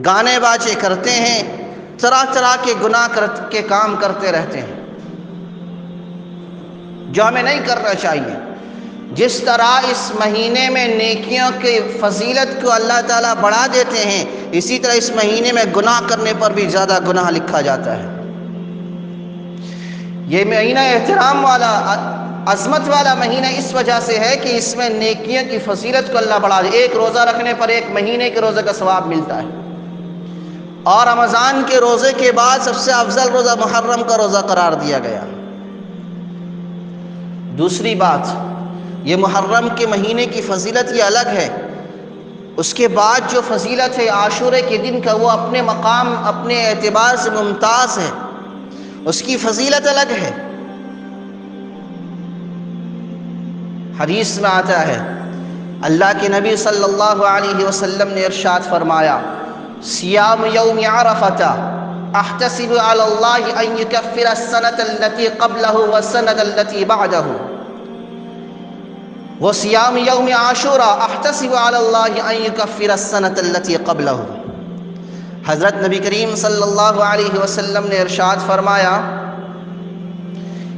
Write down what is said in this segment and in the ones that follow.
گانے باجے کرتے ہیں، طرح طرح کے گناہ کے کام کرتے رہتے ہیں جو ہمیں نہیں کرنا چاہیے۔ جس طرح اس مہینے میں نیکیوں کی فضیلت کو اللہ تعالیٰ بڑھا دیتے ہیں، اسی طرح اس مہینے میں گناہ کرنے پر بھی زیادہ گناہ لکھا جاتا ہے۔ یہ مہینہ احترام والا، عظمت والا مہینہ اس وجہ سے ہے کہ اس میں نیکیوں کی فضیلت کو اللہ بڑھا دے۔ ایک روزہ رکھنے پر ایک مہینے کے روزے کا ثواب ملتا ہے، اور رمضان کے روزے کے بعد سب سے افضل روزہ محرم کا روزہ قرار دیا گیا۔ دوسری بات، یہ محرم کے مہینے کی فضیلت یہ الگ ہے۔ اس کے بعد جو فضیلت ہے عاشورے کے دن کا، وہ اپنے مقام، اپنے اعتبار سے ممتاز ہے، اس کی فضیلت الگ ہے۔ حدیث میں آتا ہے، اللہ کے نبی صلی اللہ علیہ وسلم نے ارشاد فرمایا، صیام یوم عرفۃ احتسب علی اللہ ان یکفر السنۃ التي قبلہ والسنۃ التي بعدہ، وصیام یوم عاشوراء احتسب علی اللہ ان یکفر السنۃ التي قبلہ۔ حضرت نبی کریم صلی اللہ علیہ وسلم نے ارشاد فرمایا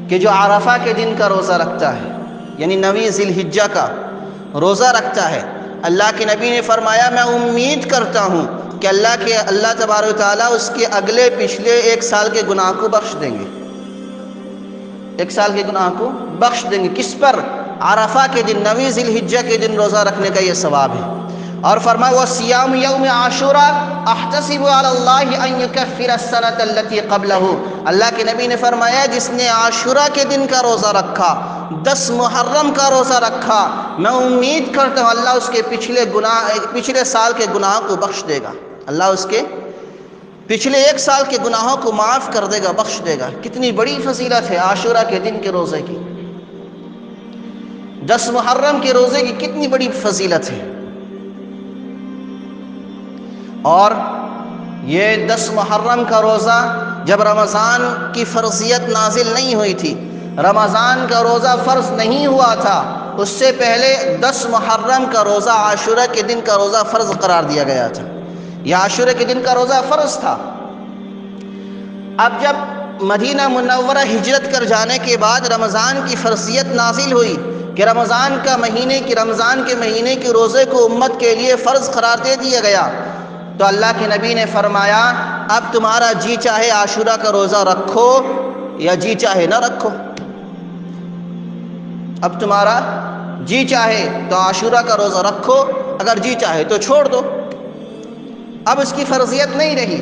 کہ جو عرفہ کے دن کا روزہ رکھتا ہے، یعنی 9 ذی الحجہ کا روزہ رکھتا ہے، اللہ کے نبی نے فرمایا میں امید کرتا ہوں کہ اللہ تبارک و تعالیٰ اس کے اگلے پچھلے 1 سال کے گناہ کو بخش دیں گے۔ 1 سال کے گناہ کو بخش دیں گے۔ کس پر؟ عرفہ کے دن، 9 ذی الحجہ کے دن روزہ رکھنے کا یہ ثواب ہے۔ اور فرمایا وصیام یوم عاشوراء احتسب علی اللہ ان یکفر السنۃ التي قبلہ۔ اللہ کے نبی نے فرمایا جس نے عاشوراء کے دن کا روزہ رکھا، 10 محرم کا روزہ رکھا، میں امید کرتا ہوں اللہ اس کے پچھلے سال کے گناہوں کو بخش دے گا۔ اللہ اس کے پچھلے 1 سال کے گناہوں کو معاف کر دے گا، بخش دے گا۔ کتنی بڑی فضیلت ہے عاشوراء کے دن کے روزے کی، 10 محرم کے روزے کی کتنی بڑی فضیلت ہے۔ اور یہ 10 محرم کا روزہ جب رمضان کی فرضیت نازل نہیں ہوئی تھی، رمضان کا روزہ فرض نہیں ہوا تھا، اس سے پہلے 10 محرم کا روزہ عاشوراء کے دن کا روزہ فرض قرار دیا گیا تھا۔ یہ عاشوراء کے دن کا روزہ فرض تھا۔ اب جب مدینہ منورہ ہجرت کر جانے کے بعد رمضان کی فرضیت نازل ہوئی کہ رمضان کے مہینے کے روزے کو امت کے لیے فرض قرار دے دیا گیا، تو اللہ کے نبی نے فرمایا اب تمہارا جی چاہے عاشوراء کا روزہ رکھو یا جی چاہے نہ رکھو، اب تمہارا جی چاہے تو عاشوراء کا روزہ رکھو، اگر جی چاہے تو چھوڑ دو۔ اب اس کی فرضیت نہیں رہی،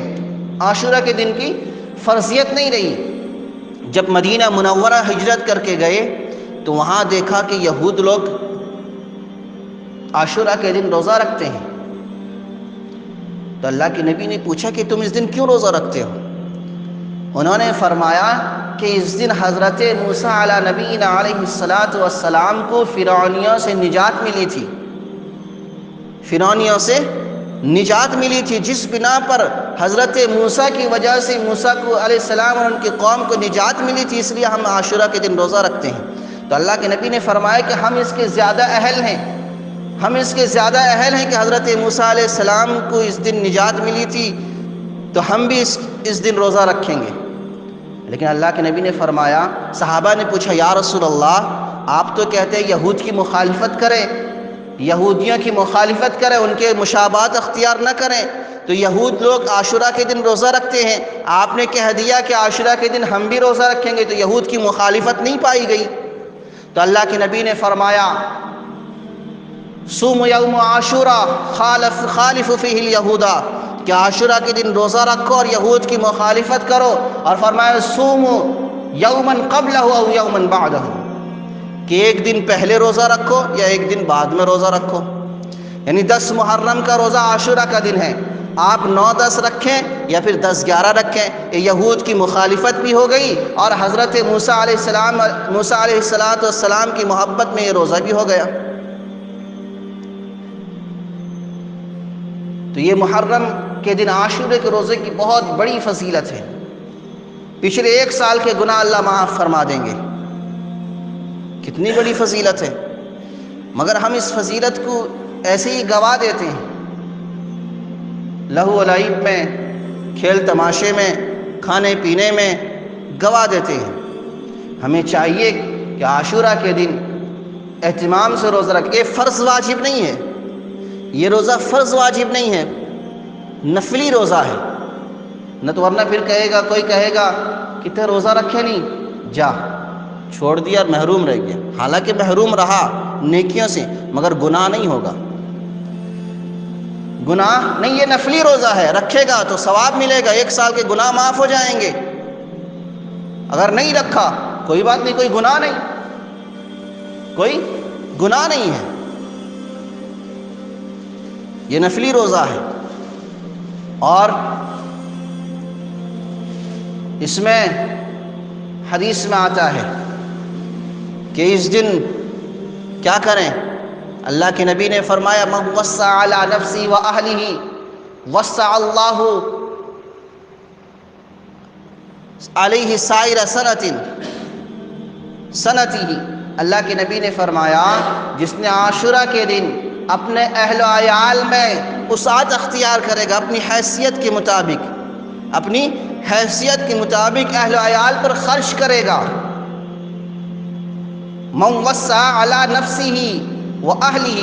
عاشوراء کے دن کی فرضیت نہیں رہی۔ جب مدینہ منورہ ہجرت کر کے گئے تو وہاں دیکھا کہ یہود لوگ عاشوراء کے دن روزہ رکھتے ہیں، تو اللہ کے نبی نے پوچھا کہ تم اس دن کیوں روزہ رکھتے ہو؟ انہوں نے فرمایا کہ اس دن حضرت موسیٰ علیہ نبینا علیہ السلام کو فرعونیوں سے نجات ملی تھی، فرعونیوں سے نجات ملی تھی، جس بنا پر حضرت موسیٰ کی وجہ سے موسیٰ کو علیہ السلام اور ان کی قوم کو نجات ملی تھی، اس لیے ہم عاشوراء کے دن روزہ رکھتے ہیں۔ تو اللہ کے نبی نے فرمایا کہ ہم اس کے زیادہ اہل ہیں، کہ حضرت موسیٰ علیہ السلام کو اس دن نجات ملی تھی، تو ہم بھی اس دن روزہ رکھیں گے۔ لیکن اللہ کے نبی نے فرمایا، صحابہ نے پوچھا یا رسول اللہ آپ تو کہتے ہیں یہود کی مخالفت کریں، یہودیوں کی مخالفت کریں، ان کے مشابہت اختیار نہ کریں، تو یہود لوگ عاشوراء کے دن روزہ رکھتے ہیں، آپ نے کہہ دیا کہ عاشوراء کے دن ہم بھی روزہ رکھیں گے، تو یہود کی مخالفت نہیں پائی گئی۔ تو اللہ کے نبی نے فرمایا صوم یوم عاشوراء خالف فیہ الیہود، کہ عاشوراء کے دن روزہ رکھو اور یہود کی مخالفت کرو، اور فرمایا صوم یوما قبلہ او یوما بعدہ، کہ ایک دن پہلے روزہ رکھو یا ایک دن بعد میں روزہ رکھو۔ یعنی 10 محرم کا روزہ عاشوراء کا دن ہے، آپ 9-10 رکھیں یا پھر 10-11 رکھیں، یہ یہود کی مخالفت بھی ہو گئی اور حضرت موسیٰ علیہ السلام کی محبت میں یہ روزہ بھی ہو گیا۔ تو یہ محرم کے دن عاشوراء کے روزے کی بہت بڑی فضیلت ہے، پچھلے 1 سال کے گناہ اللہ معاف فرما دیں گے، کتنی بڑی فضیلت ہے۔ مگر ہم اس فضیلت کو ایسے ہی گوا دیتے ہیں، لہو و لعب میں، کھیل تماشے میں، کھانے پینے میں گوا دیتے ہیں۔ ہمیں چاہیے کہ عاشورہ کے دن اہتمام سے روزہ رکھیں۔ یہ فرض واجب نہیں ہے، یہ روزہ فرض واجب نہیں ہے، نفلی روزہ ہے۔ نہ تو ورنہ پھر کوئی کہے گا کہ تے روزہ رکھے نہیں، جا چھوڑ دیا اور محروم رہ گیا۔ حالانکہ محروم رہا نیکیوں سے، مگر گناہ نہیں ہوگا، گناہ نہیں۔ یہ نفلی روزہ ہے، رکھے گا تو ثواب ملے گا، 1 سال کے گناہ معاف ہو جائیں گے۔ اگر نہیں رکھا کوئی بات نہیں، کوئی گناہ نہیں، کوئی گناہ نہیں ہے۔ یہ نفلی روزہ ہے، اور اس میں حدیث میں آتا ہے کہ اس دن کیا کریں۔ اللہ کے نبی نے فرمایا من وسع علی نفسی و اہلہ وسع اللہ علیہ سائر سنتہ۔ اللہ کے نبی نے فرمایا جس نے عاشورہ کے دن اپنے اہل و عیال میں وسعت اختیار کرے گا، اپنی حیثیت کے مطابق، اپنی حیثیت کے مطابق اہل و عیال پر خرچ کرے گا۔ من وسع علی نفسہ و اہلہ،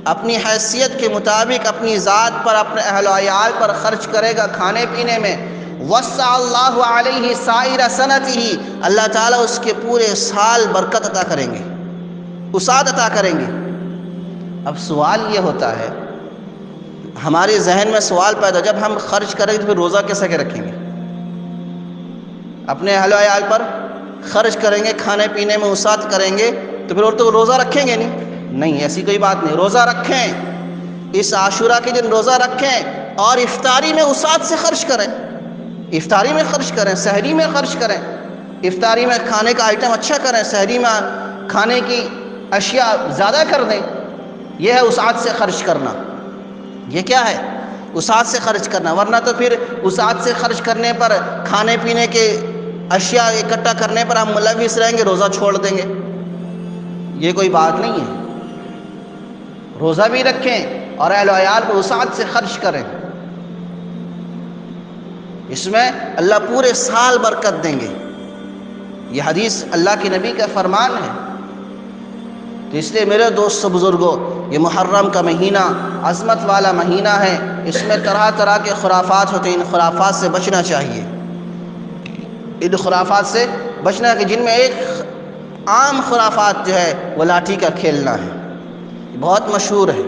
اپنی حیثیت کے مطابق اپنی ذات پر، اپنے اہل و عیال پر خرچ کرے گا کھانے پینے میں۔ وسع اللہ علیہ سائر سنتہ، اللہ تعالیٰ اس کے پورے سال برکت عطا کریں گے، وسعت عطا کریں گے۔ اب سوال یہ ہوتا ہے، ہمارے ذہن میں سوال پیدا، جب ہم خرچ کریں گے تو پھر روزہ کیسے کے رکھیں گے؟ اپنے اہل و عیال پر خرچ کریں گے، کھانے پینے میں وسعت کریں گے تو پھر اور تو روزہ رکھیں گے نہیں، ایسی کوئی بات نہیں۔ روزہ رکھیں، اس عاشورہ کے دن روزہ رکھیں، اور افطاری میں وسعت سے خرچ کریں، افطاری میں خرچ کریں، سحری میں خرچ کریں، افطاری میں کھانے کا آئٹم اچھا کریں، سحری میں کھانے کی اشیاء زیادہ کر دیں۔ یہ ہے وسعت سے خرچ کرنا۔ یہ کیا ہے؟ وسعت سے خرچ کرنا۔ ورنہ تو پھر وسعت سے خرچ کرنے پر، کھانے پینے کے اشیاء اکٹھا کرنے پر ہم ملوث رہیں گے، روزہ چھوڑ دیں گے، یہ کوئی بات نہیں ہے۔ روزہ بھی رکھیں اور اہل و عیال کو وسعت سے خرچ کریں، اس میں اللہ پورے سال برکت دیں گے۔ یہ حدیث اللہ کے نبی کا فرمان ہے۔ تو اس لیے میرے دوست و بزرگوں، یہ محرم کا مہینہ عظمت والا مہینہ ہے، اس میں طرح طرح کے خرافات ہوتے ہیں، ان خرافات سے بچنا چاہیے، ان خرافات سے بچنا کہ جن میں ایک عام خرافات جو ہے وہ لاٹھی کا کھیلنا ہے، بہت مشہور ہے،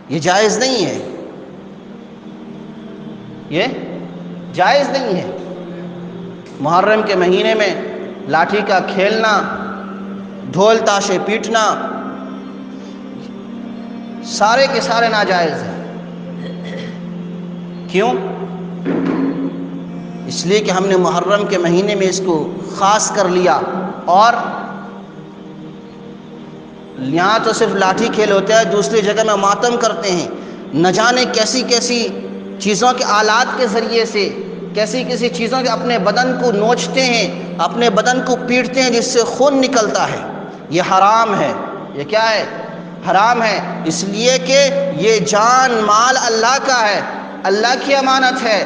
یہ جائز نہیں ہے، یہ جائز نہیں ہے۔ محرم کے مہینے میں لاٹھی کا کھیلنا، ڈھول تاشے پیٹنا، سارے کے سارے ناجائز ہیں۔ کیوں؟ اس لیے کہ ہم نے محرم کے مہینے میں اس کو خاص کر لیا، اور یہاں تو صرف لاٹھی کھیل ہوتا ہے، دوسری جگہ میں ماتم کرتے ہیں، نہ جانے کیسی کیسی چیزوں کے آلات کے ذریعے سے، کیسی کیسی چیزوں کے اپنے بدن کو نوچتے ہیں، اپنے بدن کو پیٹتے ہیں جس سے خون نکلتا ہے۔ یہ حرام ہے۔ یہ کیا ہے؟ حرام ہے، اس لیے کہ یہ جان مال اللہ کا ہے، اللہ کی امانت ہے،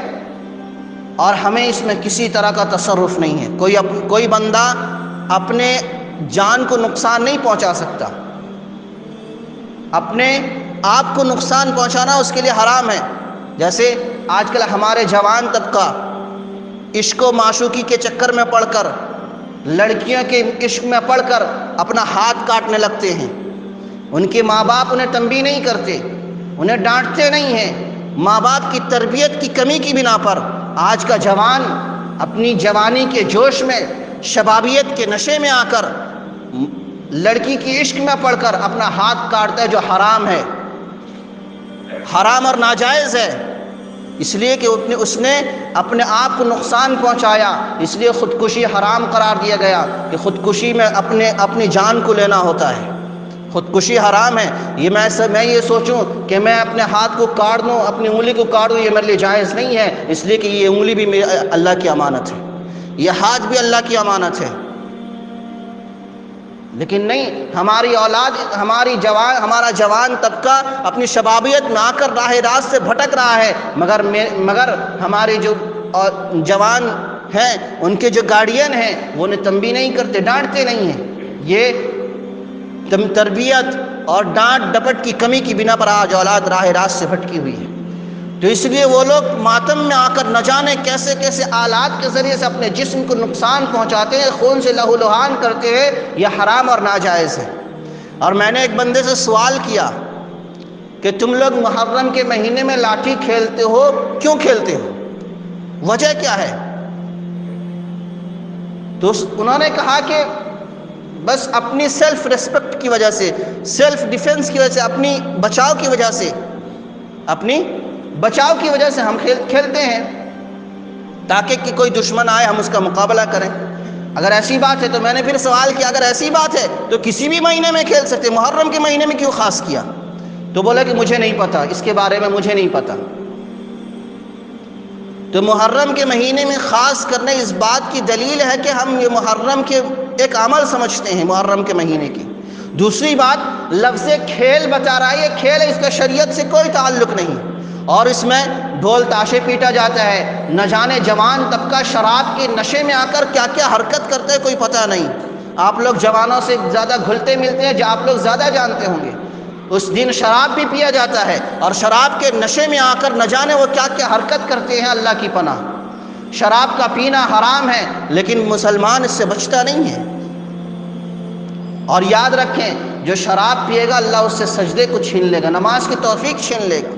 اور ہمیں اس میں کسی طرح کا تصرف نہیں ہے۔ کوئی بندہ اپنے جان کو نقصان نہیں پہنچا سکتا، اپنے آپ کو نقصان پہنچانا اس کے لیے حرام ہے۔ جیسے آج کل ہمارے جوان طبقہ عشق و معشوقی کے چکر میں پڑھ کر، لڑکیوں کے عشق میں پڑھ کر اپنا ہاتھ کاٹنے لگتے ہیں۔ ان کے ماں باپ انہیں تنبیہ نہیں کرتے، انہیں ڈانٹتے نہیں ہیں۔ ماں باپ کی تربیت کی کمی کی بنا پر آج کا جوان اپنی جوانی کے جوش میں، شبابیت کے نشے میں آ کر لڑکی کی عشق میں پڑھ کر اپنا ہاتھ کاٹتا ہے، جو حرام ہے، حرام اور ناجائز ہے۔ اس لیے کہ اس نے اپنے آپ کو نقصان پہنچایا، اس لیے خودکشی حرام قرار دیا گیا کہ خودکشی میں اپنی جان کو لینا ہوتا ہے، خودکشی حرام ہے۔ میں یہ سوچوں کہ میں اپنے ہاتھ کو کاٹ دوں، اپنی انگلی کو کاٹ دوں، یہ میرے لیے جائز نہیں ہے، اس لیے کہ یہ انگلی بھی اللہ کی امانت ہے، یہ ہاتھ بھی اللہ کی امانت ہے۔ لیکن نہیں، ہماری اولاد، ہمارا جوان طبقہ اپنی شبابیت میں آ کر راہ راست سے بھٹک رہا ہے، مگر ہمارے جو جوان ہیں، ان کے جو گارڈین ہیں، وہ انہیں تنبیہ نہیں کرتے، ڈانٹتے نہیں ہیں۔ یہ تربیت اور ڈانٹ ڈپٹ کی کمی کی بنا پر آج اولاد راہ راست سے بھٹکی ہوئی ہے۔ تو اس لیے وہ لوگ ماتم میں آ کر نہ جانے کیسے کیسے آلات کے ذریعے سے اپنے جسم کو نقصان پہنچاتے ہیں، خون سے لہو لہان کرتے ہیں، یہ حرام اور ناجائز ہے۔ اور میں نے ایک بندے سے سوال کیا کہ تم لوگ محرم کے مہینے میں لاٹھی کھیلتے ہو، کیوں کھیلتے ہو؟ وجہ کیا ہے؟ تو انہوں نے کہا کہ بس اپنی سیلف ریسپیکٹ کی وجہ سے، سیلف ڈیفنس کی وجہ سے، اپنی بچاؤ کی وجہ سے، اپنی بچاؤ کی وجہ سے ہم کھیلتے ہیں، تاکہ کہ کوئی دشمن آئے ہم اس کا مقابلہ کریں۔ اگر ایسی بات ہے تو میں نے پھر سوال کیا، اگر ایسی بات ہے تو کسی بھی مہینے میں کھیل سکتے، محرم کے مہینے میں کیوں خاص کیا؟ تو بولا کہ مجھے نہیں پتا، اس کے بارے میں مجھے نہیں پتا۔ تو محرم کے مہینے میں خاص کرنے اس بات کی دلیل ہے کہ ہم یہ محرم کے ایک عمل سمجھتے ہیں محرم کے مہینے کی۔ دوسری بات، لفظ کھیل بتا رہا ہے، یہ کھیل ہے، اس کا شریعت سے کوئی تعلق نہیں، اور اس میں ڈھول تاشے پیٹا جاتا ہے، نہ جانے جوان طبقہ شراب کے نشے میں آ کر کیا کیا حرکت کرتے ہیں کوئی پتہ نہیں۔ آپ لوگ جوانوں سے زیادہ گھلتے ملتے ہیں، جو آپ لوگ زیادہ جانتے ہوں گے۔ اس دن شراب بھی پیا جاتا ہے، اور شراب کے نشے میں آ کر نہ جانے وہ کیا کیا حرکت کرتے ہیں، اللہ کی پناہ۔ شراب کا پینا حرام ہے، لیکن مسلمان اس سے بچتا نہیں ہے۔ اور یاد رکھیں، جو شراب پیے گا اللہ اس سے سجدے کو چھین لے گا، نماز کی توفیق چھین لے گا،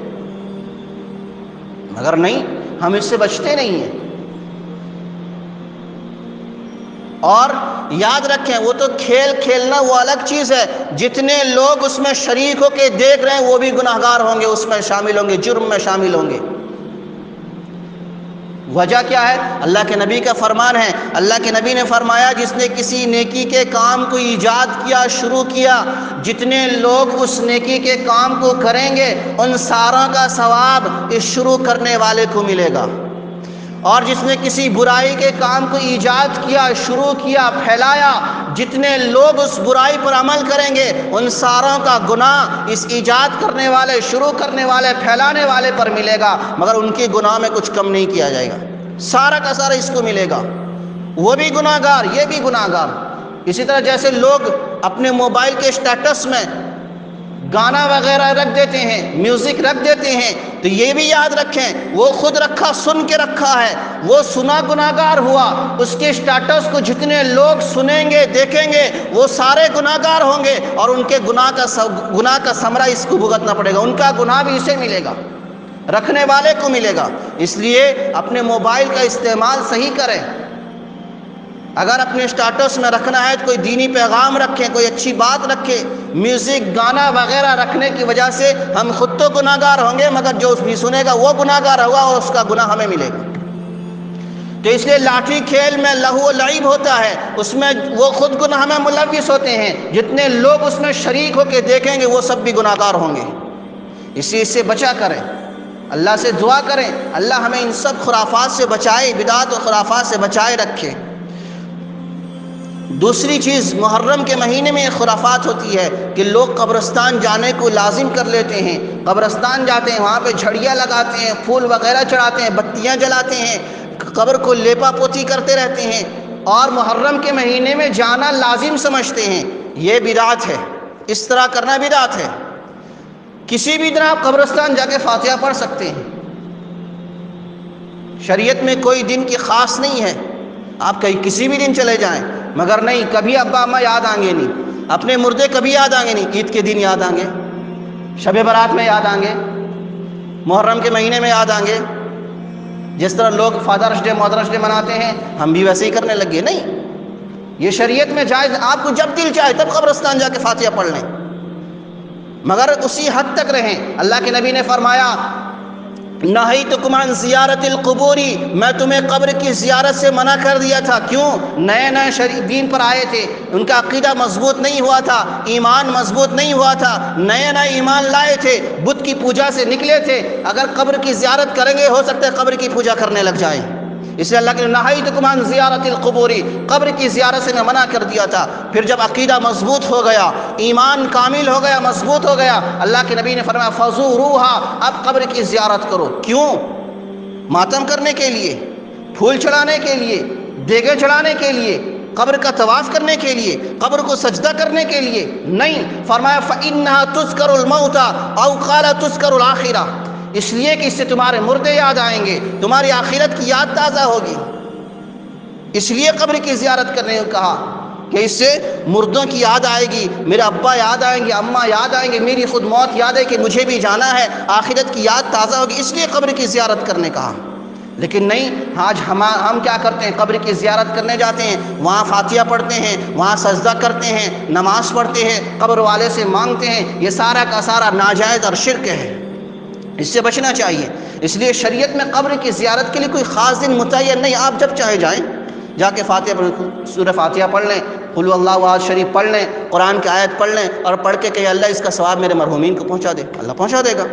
مگر نہیں، ہم اس سے بچتے نہیں ہیں۔ اور یاد رکھیں، وہ تو کھیل کھیلنا وہ الگ چیز ہے، جتنے لوگ اس میں شریک ہو کے دیکھ رہے ہیں وہ بھی گناہگار ہوں گے، اس میں شامل ہوں گے، جرم میں شامل ہوں گے۔ وجہ کیا ہے؟ اللہ کے نبی کا فرمان ہے، اللہ کے نبی نے فرمایا جس نے کسی نیکی کے کام کو ایجاد کیا، شروع کیا، جتنے لوگ اس نیکی کے کام کو کریں گے ان ساروں کا ثواب اس شروع کرنے والے کو ملے گا، اور جس نے کسی برائی کے کام کو ایجاد کیا، شروع کیا، پھیلایا، جتنے لوگ اس برائی پر عمل کریں گے ان ساروں کا گناہ اس ایجاد کرنے والے، شروع کرنے والے، پھیلانے والے پر ملے گا، مگر ان کے گناہ میں کچھ کم نہیں کیا جائے گا، سارا کا سارا اس کو ملے گا، وہ بھی گناہگار، یہ بھی گناہگار۔ اسی طرح جیسے لوگ اپنے موبائل کے اسٹیٹس میں گانا وغیرہ رکھ دیتے ہیں، میوزک رکھ دیتے ہیں، تو یہ بھی یاد رکھیں وہ خود رکھا، سن کے رکھا ہے، وہ سنا گناہگار ہوا، اس کے اسٹیٹس کو جتنے لوگ سنیں گے، دیکھیں گے، وہ سارے گناہگار ہوں گے، اور ان کے گناہ کا ثمرہ اس کو بھگتنا پڑے گا، ان کا گناہ بھی اسے ملے گا، رکھنے والے کو ملے گا۔ اس لیے اپنے موبائل کا استعمال صحیح کریں۔ اگر اپنے اسٹیٹس میں رکھنا ہے تو کوئی دینی پیغام رکھیں، کوئی اچھی بات رکھیں۔ میوزک، گانا وغیرہ رکھنے کی وجہ سے ہم خود تو گناہگار ہوں گے، مگر جو بھی سنے گا وہ گناہگار ہوگا، اور اس کا گناہ ہمیں ملے گا۔ تو اس لیے لاٹھی کھیل میں لہو و لعب ہوتا ہے، اس میں وہ خود گناہ میں ملوث ہوتے ہیں، جتنے لوگ اس میں شریک ہو کے دیکھیں گے وہ سب بھی گناہگار ہوں گے۔ اس سے بچا کریں، اللہ سے دعا کریں اللہ ہمیں ان سب خرافات سے بچائے، بدعات و خرافات سے بچائے رکھے۔ دوسری چیز، محرم کے مہینے میں خرافات ہوتی ہے کہ لوگ قبرستان جانے کو لازم کر لیتے ہیں، قبرستان جاتے ہیں، وہاں پہ جھڑیاں لگاتے ہیں، پھول وغیرہ چڑھاتے ہیں، بتیاں جلاتے ہیں، قبر کو لیپا پوتی کرتے رہتے ہیں، اور محرم کے مہینے میں جانا لازم سمجھتے ہیں۔ یہ بدعت ہے، اس طرح کرنا بدعت ہے۔ کسی بھی دن آپ قبرستان جا کے فاتحہ پڑھ سکتے ہیں، شریعت میں کوئی دن کی خاص نہیں ہے، آپ کہیں کسی بھی دن چلے جائیں، مگر نہیں، کبھی ابا اماں یاد آئیں گے نہیں، اپنے مردے کبھی یاد آئیں گے نہیں، عید کے دن یاد آئیں گے، شب برات میں یاد آئیں گے، محرم کے مہینے میں یاد آئیں گے۔ جس طرح لوگ فادرس ڈے، مدرس ڈے مناتے ہیں، ہم بھی ویسے ہی کرنے لگے۔ نہیں، یہ شریعت میں جائز، آپ کو جب دل چاہے تب قبرستان جا کے فاتحہ پڑھ لیں، مگر اسی حد تک رہیں۔ اللہ کے نبی نے فرمایا نہیتکم عن زیارت القبور، میں تمہیں قبر کی زیارت سے منع کر دیا تھا۔ کیوں؟ نئے نئے دین پر آئے تھے، ان کا عقیدہ مضبوط نہیں ہوا تھا، ایمان مضبوط نہیں ہوا تھا، نئے نئے ایمان لائے تھے، بت کی پوجا سے نکلے تھے، اگر قبر کی زیارت کریں گے ہو سکتا ہے قبر کی پوجا کرنے لگ جائیں۔ اس لیے اللہ کے نہیتکم عن زیارت القبور، قبر کی زیارت سے میں منع کر دیا تھا۔ پھر جب عقیدہ مضبوط ہو گیا، ایمان کامل ہو گیا، مضبوط ہو گیا، اللہ کے نبی نے فرمایا فزوروها، اب قبر کی زیارت کرو۔ کیوں؟ ماتم کرنے کے لیے، پھول چڑھانے کے لیے، دیگیں چڑھانے کے لیے، قبر کا طواف کرنے کے لیے، قبر کو سجدہ کرنے کے لیے نہیں۔ فرمایا فإنها تذکر الموت او قال تذکر الآخرہ، اس لیے کہ اس سے تمہارے مردے یاد آئیں گے، تمہاری آخرت کی یاد تازہ ہوگی، اس لیے قبر کی زیارت کرنے کو کہا کہ اس سے مردوں کی یاد آئے گی، میرے ابا یاد آئیں گے، اماں یاد آئیں گے، میری خود موت یاد ہے کہ مجھے بھی جانا ہے، آخرت کی یاد تازہ ہوگی، اس لیے قبر کی زیارت کرنے کہا۔ لیکن نہیں، آج ہم کیا کرتے ہیں؟ قبر کی زیارت کرنے جاتے ہیں، وہاں فاتحہ پڑھتے ہیں، وہاں سجدہ کرتے ہیں، نماز پڑھتے ہیں، قبر والے سے مانگتے ہیں، یہ سارا کا سارا ناجائز اور شرک ہے، اس سے بچنا چاہیے۔ اس لیے شریعت میں قبر کی زیارت کے لیے کوئی خاص دن متعین نہیں، آپ جب چاہے جائیں، جا کے سورہ فاتحہ پڑھ لیں، قل هو اللہ احد شریف پڑھ لیں، قرآن کی آیت پڑھ لیں اور پڑھ کے کہ اللہ اس کا ثواب میرے مرحومین کو پہنچا دے، اللہ پہنچا دے گا۔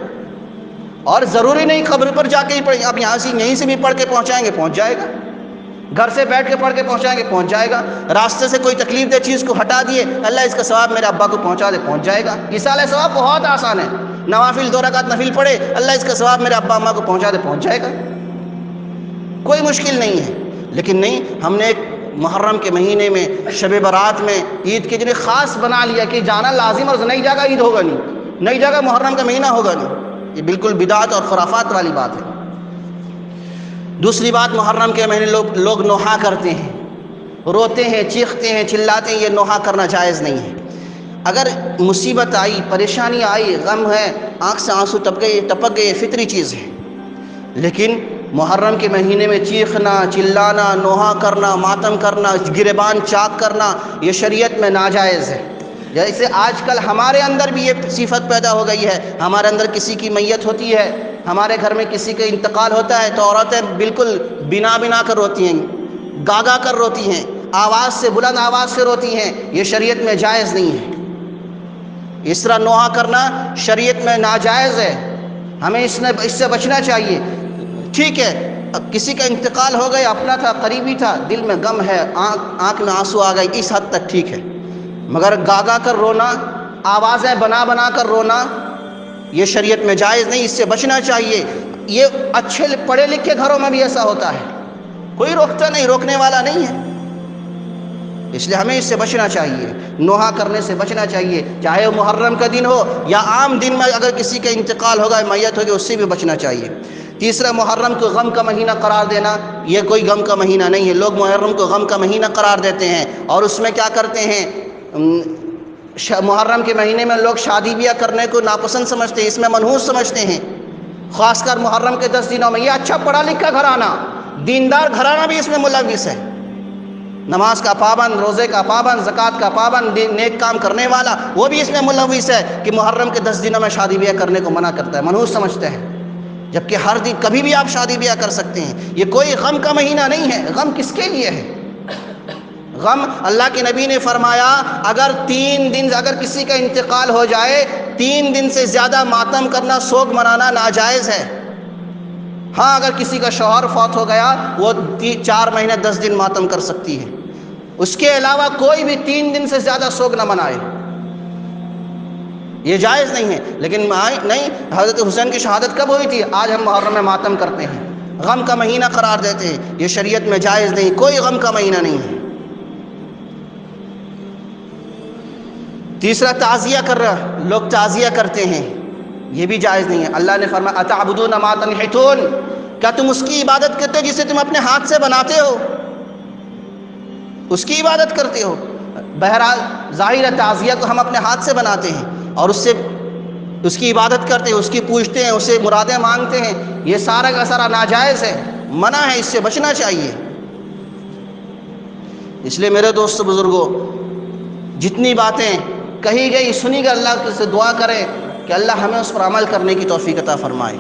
اور ضروری نہیں قبر پر جا کے ہی پڑھیں، آپ یہیں سے بھی پڑھ کے پہنچائیں گے، پہنچ جائے گا، گھر سے بیٹھ کے پڑھ کے پہنچائیں گے، پہنچ جائے گا، راستے سے کوئی تکلیف دہ چیز کو ہٹا دیے، اللہ اس کا ثواب میرے ابا کو پہنچا دے، پہنچ جائے گا۔ ایصال ثواب بہت آسان ہے، نوافل 2 رکعت نفل پڑھے، اللہ اس کا ثواب میرے ابا اماں کو پہنچا دے، پہنچ جائے گا، کوئی مشکل نہیں ہے۔ لیکن نہیں، ہم نے ایک محرم کے مہینے میں، شب برات میں، عید کے دن خاص بنا لیا کہ جانا لازم، اور نئی جگہ عید ہوگا نہیں، نئی جگہ محرم کا مہینہ ہوگا نہیں، یہ بالکل بدعت اور خرافات والی بات ہے۔ دوسری بات، محرم کے مہینے لوگ نوحہ کرتے ہیں، روتے ہیں، چیختے ہیں، چلاتے ہیں، یہ نوحہ کرنا جائز نہیں ہے۔ اگر مصیبت آئی، پریشانی آئی، غم ہے، آنکھ سے آنسو ٹپک گئے، فطری چیز ہے، لیکن محرم کے مہینے میں چیخنا، چلانا، نوحہ کرنا، ماتم کرنا، گریبان چاک کرنا، یہ شریعت میں ناجائز ہے۔ جیسے آج کل ہمارے اندر بھی یہ صفت پیدا ہو گئی ہے، ہمارے اندر کسی کی میت ہوتی ہے، ہمارے گھر میں کسی کا انتقال ہوتا ہے تو عورتیں بالکل بنا کر روتی ہیں، گاگا کر روتی ہیں، آواز سے، بلند آواز سے روتی ہیں، یہ شریعت میں جائز نہیں ہے۔ اس طرح نوحہ کرنا شریعت میں ناجائز ہے، ہمیں اس سے بچنا چاہیے۔ ٹھیک ہے، اب کسی کا انتقال ہو گیا، اپنا تھا، قریبی تھا، دل میں غم ہے، آنکھ میں آنسو آ گئی، اس حد تک ٹھیک ہے، مگر گاگا کر رونا، آوازیں بنا کر رونا، یہ شریعت میں جائز نہیں، اس سے بچنا چاہیے۔ یہ اچھے پڑھے لکھے گھروں میں بھی ایسا ہوتا ہے، کوئی روکتا نہیں، روکنے والا نہیں ہے، اس لیے ہمیں اس سے بچنا چاہیے، نوحہ کرنے سے بچنا چاہیے، چاہے وہ محرم کا دن ہو یا عام دن میں اگر کسی کا انتقال ہوگا، میت ہوگی، اس سے بھی بچنا چاہیے۔ تیسرا، محرم کو غم کا مہینہ قرار دینا، یہ کوئی غم کا مہینہ نہیں ہے، لوگ محرم کو غم کا مہینہ قرار دیتے ہیں، اور اس میں کیا کرتے ہیں، محرم کے مہینے میں لوگ شادی بیاہ کرنے کو ناپسند سمجھتے ہیں، اس میں منحوس سمجھتے ہیں، خاص کر محرم کے 10 دنوں میں۔ یہ اچھا پڑھا لکھا گھرانہ، دیندار گھرانہ بھی اس میں ملوث ہے، نماز کا پابند، روزے کا پابند، زکوٰۃ کا پابند، نیک کام کرنے والا، وہ بھی اس میں ملوث ہے کہ محرم کے 10 دنوں میں شادی بیاہ کرنے کو منع کرتا ہے، منحوس سمجھتے ہیں، جبکہ ہر دن کبھی بھی آپ شادی بیاہ کر سکتے ہیں۔ یہ کوئی غم کا مہینہ نہیں ہے، غم کس کے لیے ہے؟ غم، اللہ کے نبی نے فرمایا اگر 3 دن اگر کسی کا انتقال ہو جائے، 3 دن سے زیادہ ماتم کرنا، سوگ منانا ناجائز ہے۔ ہاں، اگر کسی کا شوہر فوت ہو گیا، وہ 4 مہینے 10 دن ماتم کر سکتی ہے، اس کے علاوہ کوئی بھی 3 دن سے زیادہ سوگ نہ منائے، یہ جائز نہیں ہے۔ لیکن نہیں، حضرت حسین کی شہادت کب ہوئی تھی؟ آج ہم محرم میں ماتم کرتے ہیں، غم کا مہینہ قرار دیتے ہیں، یہ شریعت میں جائز نہیں، کوئی غم کا مہینہ نہیں ہے۔ تیسرا، تعزیہ کر رہا، لوگ تعزیہ کرتے ہیں، یہ بھی جائز نہیں ہے۔ اللہ نے فرمایا اتعبدون ما تنحتون، کیا تم اس کی عبادت کرتے ہو جسے تم اپنے ہاتھ سے بناتے ہو؟ اس کی عبادت کرتے ہو؟ بہرحال ظاہر ہے تعزیہ کو ہم اپنے ہاتھ سے بناتے ہیں اور اس کی عبادت کرتے ہیں، اس کی پوجتے ہیں، اسے مرادیں مانگتے ہیں، یہ سارا کا سارا ناجائز ہے، منع ہے، اس سے بچنا چاہیے۔ اس لیے میرے دوست بزرگوں، جتنی باتیں کہی گئی، سنی گئی، اللہ سے دعا کریں کہ اللہ ہمیں اس پر عمل کرنے کی توفیق عطا فرمائے۔